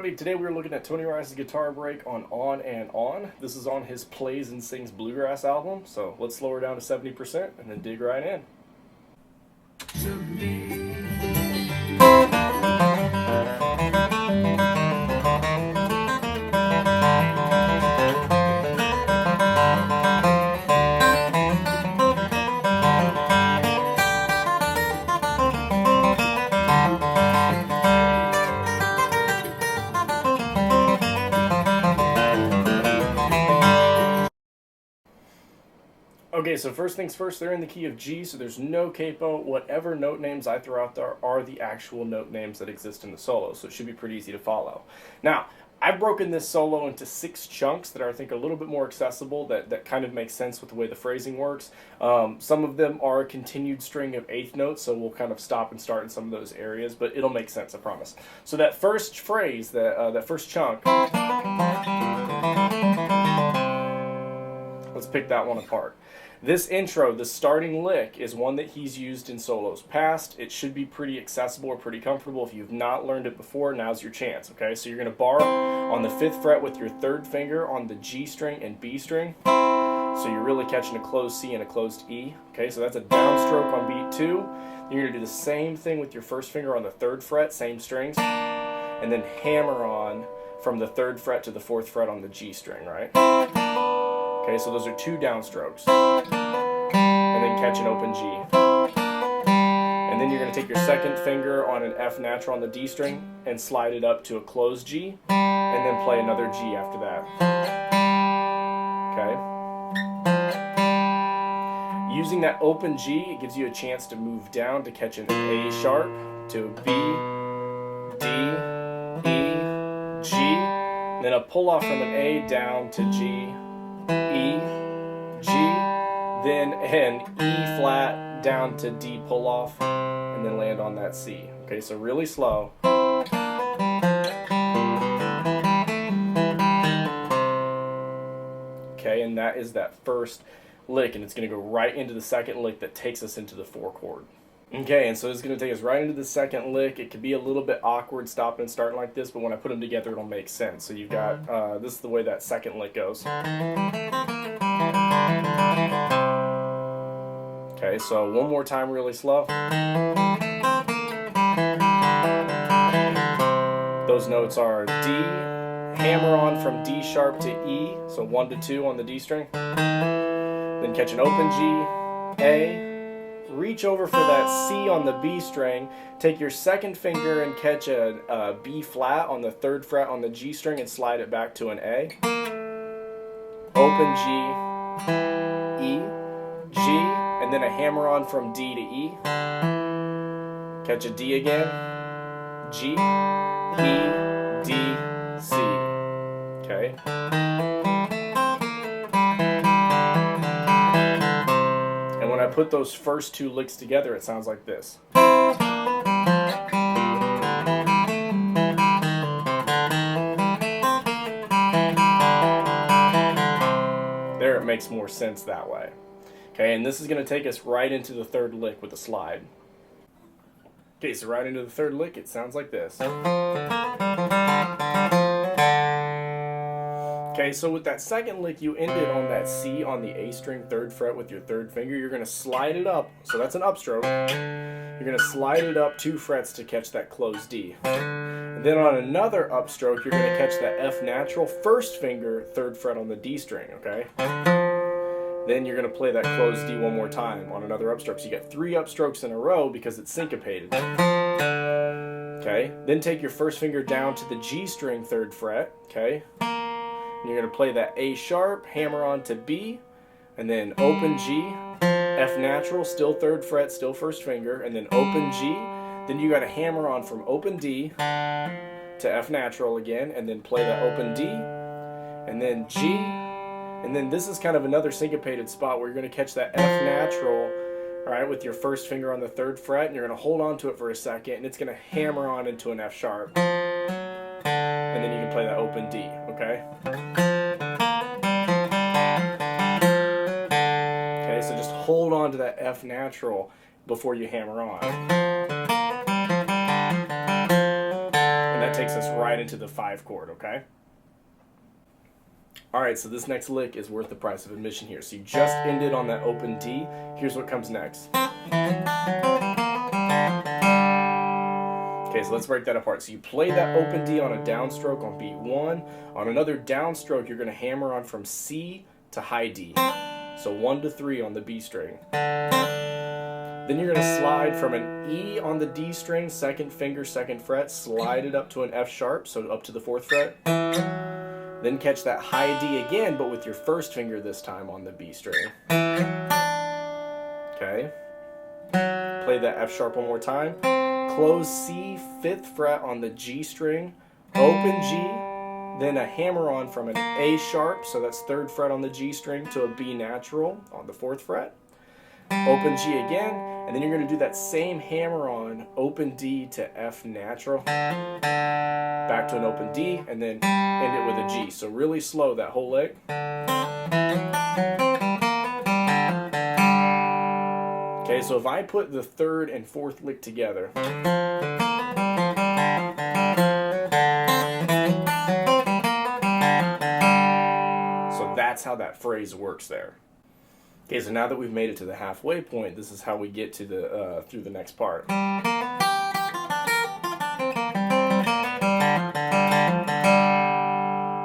everybody. Today we're looking at Tony Rice's guitar break on and On. This is on his Plays and Sings Bluegrass album, so let's slow her down to 70% and then dig right in. Okay, so first things first, they're in the key of G, so there's no capo. Whatever note names I throw out there are the actual note names that exist in the solo, so it should be pretty easy to follow. Now, I've broken this solo into 6 chunks that are, I think, a little bit more accessible, that kind of makes sense with the way the phrasing works. Some of them are a continued string of 8th notes, so we'll kind of stop and start in some of those areas, but it'll make sense, I promise. So that first phrase, that first chunk, let's pick that one apart. This intro, the starting lick, is one that he's used in solos past. It should be pretty accessible or pretty comfortable. If you've not learned it before, now's your chance, okay? So you're going to bar on the 5th fret with your 3rd finger on the G string and B string. So you're really catching a closed C and a closed E, okay? So that's a downstroke on beat 2. You're going to do the same thing with your 1st finger on the 3rd fret, same strings, and then hammer on from the 3rd fret to the 4th fret on the G string, right? Okay, so those are 2 downstrokes. And then catch an open G. And then you're going to take your 2nd finger on an F natural on the D string and slide it up to a closed G, and then play another G after that. Okay? Using that open G, it gives you a chance to move down to catch an A sharp to B, D, E, G, and then a pull off from an A down to G, E, G, then an E flat down to D pull off, and then land on that C. Okay, so really slow. Okay, and that is that first lick, and it's going to go right into the 2nd lick that takes us into the 4 chord. Okay, and so it's going to take us right into the 2nd lick. It could be a little bit awkward stopping and starting like this, but when I put them together, it'll make sense. So you've got, this is the way that 2nd lick goes. Okay, so one more time really slow. Those notes are D, hammer on from D sharp to E, so 1 to 2 on the D string. Then catch an open G, A, reach over for that C on the B string, take your 2nd finger and catch a B flat on the 3rd fret on the G string and slide it back to an A. Open G, E, G, and then a hammer on from D to E. Catch a D again, G, E, D, C. Okay? And when I put those first 2 licks together, it sounds like this. There, it makes more sense that way. Okay, and this is going to take us right into the 3rd lick with a slide. Okay, so right into the 3rd lick, it sounds like this. Okay, so with that 2nd lick, you ended on that C on the A string 3rd fret with your 3rd finger. You're going to slide it up, so that's an upstroke. You're going to slide it up 2 frets to catch that closed D. And then on another upstroke, you're going to catch that F natural 1st finger 3rd fret on the D string, okay? Then you're going to play that closed D one more time on another upstroke. So you get 3 upstrokes in a row because it's syncopated. Okay, then take your 1st finger down to the G string 3rd fret, okay? And you're going to play that A sharp, hammer on to B, and then open G, F natural, still 3rd fret, still 1st finger, and then open G. Then you got to hammer on from open D to F natural again, and then play that open D, and then G, and then this is kind of another syncopated spot where you're going to catch that F natural, all right, with your 1st finger on the 3rd fret, and you're going to hold on to it for a second, and it's going to hammer on into an F sharp, and then you can play that open D, okay? Okay, so just hold on to that F natural before you hammer on. And that takes us right into the 5 chord, okay? Alright, so this next lick is worth the price of admission here. So you just ended on that open D. Here's what comes next. Okay, so let's break that apart. So you play that open D on a downstroke on beat 1. On another downstroke, you're going to hammer on from C to high D. So 1 to 3 on the B string. Then you're going to slide from an E on the D string, second finger, second fret, slide it up to an F sharp, so up to the 4th fret. Then catch that high D again, but with your first finger this time on the B string. Okay. Play that F sharp one more time. Close C, 5th fret on the G string, open G, then a hammer on from an A sharp, so that's 3rd fret on the G string, to a B natural on the 4th fret. Open G again, and then you're going to do that same hammer on, open D to F natural, back to an open D, and then end it with a G. So really slow that whole lick. Okay, so if I put the 3rd and 4th lick together, so that's how that phrase works there. Okay, so now that we've made it to the halfway point, this is how we get to the through the next part.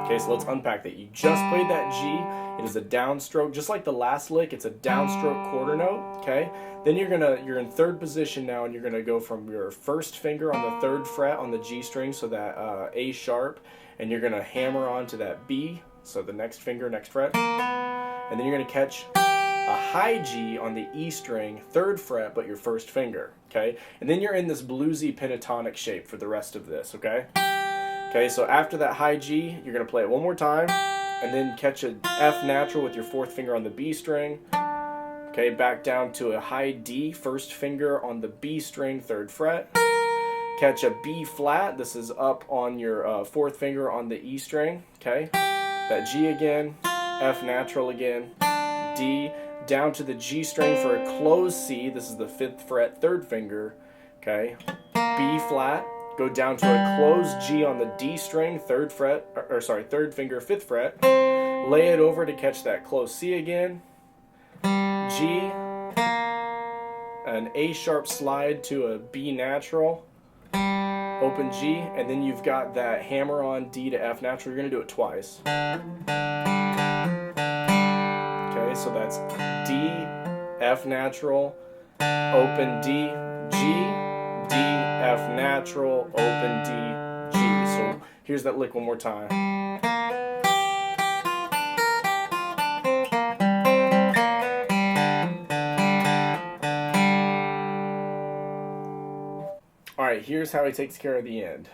Okay, so let's unpack that. You just played that G. It is a downstroke, just like the last lick. It's a downstroke quarter note. Okay, then you're in 3rd position now, and you're gonna go from your first finger on the 3rd fret on the G string, so that A sharp, and you're gonna hammer on to that B, so the next finger, next fret, and then you're gonna catch a high G on the E string, 3rd fret, but your first finger, okay? And then you're in this bluesy pentatonic shape for the rest of this, okay? Okay, so after that high G, you're gonna play it one more time, and then catch a F natural with your 4th finger on the B string, okay? Back down to a high D, 1st finger on the B string, 3rd fret. Catch a B flat, this is up on your 4th finger on the E string, okay? That G again, F natural again, D, down to the G string for a closed C, this is the 5th fret, 3rd finger, okay, B flat, go down to a closed G on the D string, 3rd fret, or sorry, 3rd finger, 5th fret, lay it over to catch that closed C again, G, an A sharp slide to a B natural, open G, and then you've got that hammer on D to F natural. You're going to do it twice. Okay, so that's D, F natural, open D, G, D, F natural, open D, G. So here's that lick one more time. Alright, here's how he takes care of the end.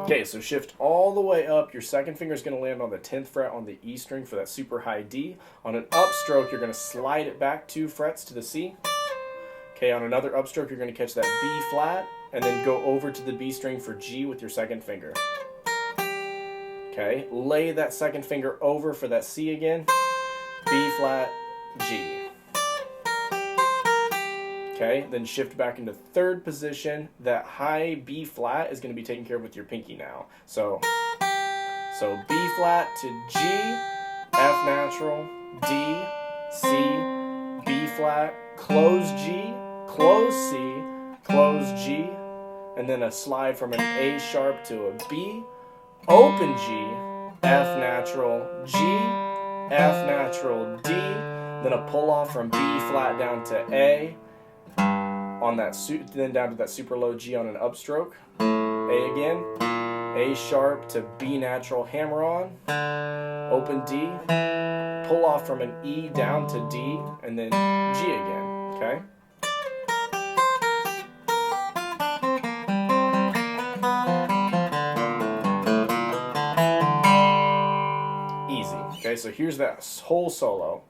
Okay, so shift all the way up. Your second finger is going to land on the 10th fret on the E string for that super high D. On an upstroke, you're going to slide it back 2 frets to the C. Okay, on another upstroke, you're going to catch that B flat, and then go over to the B string for G with your second finger. Okay, lay that second finger over for that C again. B flat, G. Okay, then shift back into 3rd position. That high B flat is going to be taken care of with your pinky now. So B flat to G, F natural, D, C, B flat, close G, close C, close G, and then a slide from an A sharp to a B, open G, F natural, G, F natural, D, then a pull off from B flat down to A, on that then down to that super low G on an upstroke, A again, A sharp to B natural, hammer on, open D, pull off from an E down to D, and then G again, okay? Easy, okay, so here's that whole solo.